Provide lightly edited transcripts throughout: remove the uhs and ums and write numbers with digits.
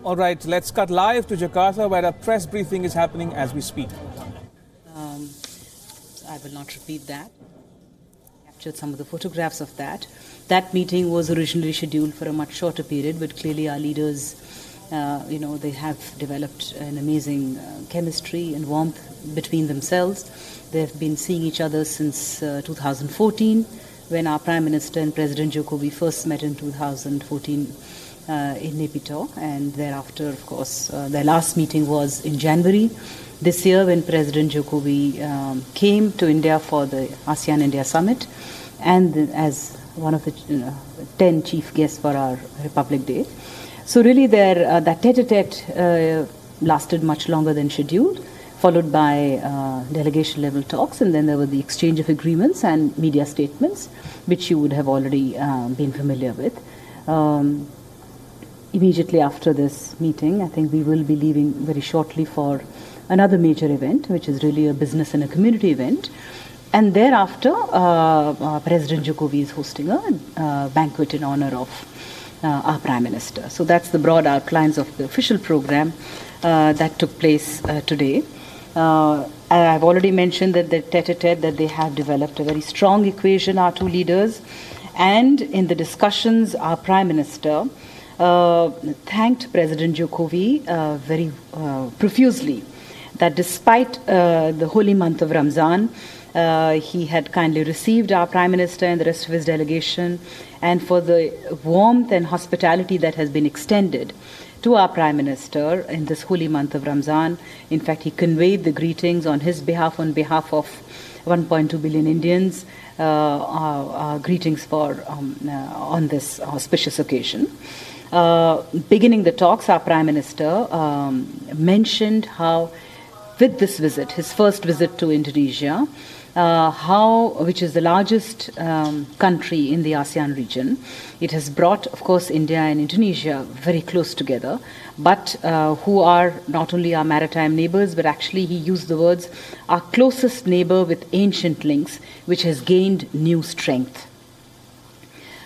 All right, let's cut live to Jakarta, where a press briefing is happening as we speak. I will not repeat that. Captured some of the photographs of that. That meeting was originally scheduled for a much shorter period, but clearly our leaders, they have developed an amazing chemistry and warmth between themselves. They have been seeing each other since 2014, when our Prime Minister and President Jokowi first met in 2014 in Naypyidaw, and thereafter, of course, their last meeting was in January this year, when President Jokowi came to India for the ASEAN-India Summit, and as one of the 10 chief guests for our Republic Day. So really that tete-a-tete lasted much longer than scheduled, followed by delegation level talks, and then there were the exchange of agreements and media statements, which you would have already been familiar with. Immediately after this meeting, I think we will be leaving very shortly for another major event, which is really a business and a community event. And thereafter, President Jokowi is hosting a banquet in honor of our Prime Minister. So that's the broad outlines of the official program that took place today. I've already mentioned that the tete-a-tete, that they have developed a very strong equation, our two leaders. And in the discussions, our Prime Minister thanked President Jokowi very profusely, that despite the holy month of Ramzan, he had kindly received our Prime Minister and the rest of his delegation, and for the warmth and hospitality that has been extended to our Prime Minister in this holy month of Ramzan. In fact, he conveyed the greetings on his behalf, on behalf of 1.2 billion Indians, greetings for on this auspicious occasion. Beginning the talks, our Prime Minister mentioned how, with this visit, his first visit to Indonesia, which is the largest country in the ASEAN region, it has brought, of course, India and Indonesia very close together, but who are not only our maritime neighbors, but actually he used the words, our closest neighbor with ancient links, which has gained new strength.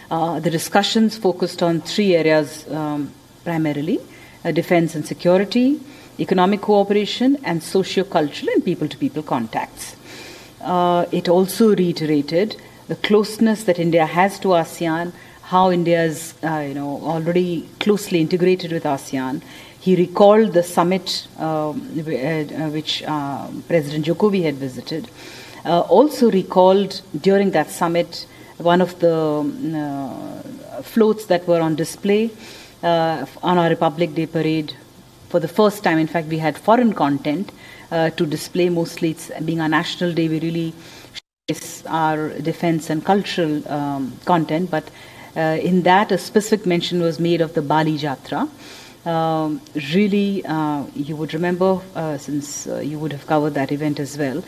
The discussions focused on three areas primarily: defense and security, economic cooperation, and socio-cultural and people-to-people contacts. It also reiterated the closeness that India has to ASEAN, how India is already closely integrated with ASEAN. He recalled the summit which President Jokowi had visited. Also recalled during that summit one of the floats that were on display on our Republic Day parade. For the first time, in fact, we had foreign content to display. Mostly it's being our national day, we really showcase our defense and cultural content, but in that a specific mention was made of the Bali Jatra. Really, you would remember, since you would have covered that event as well.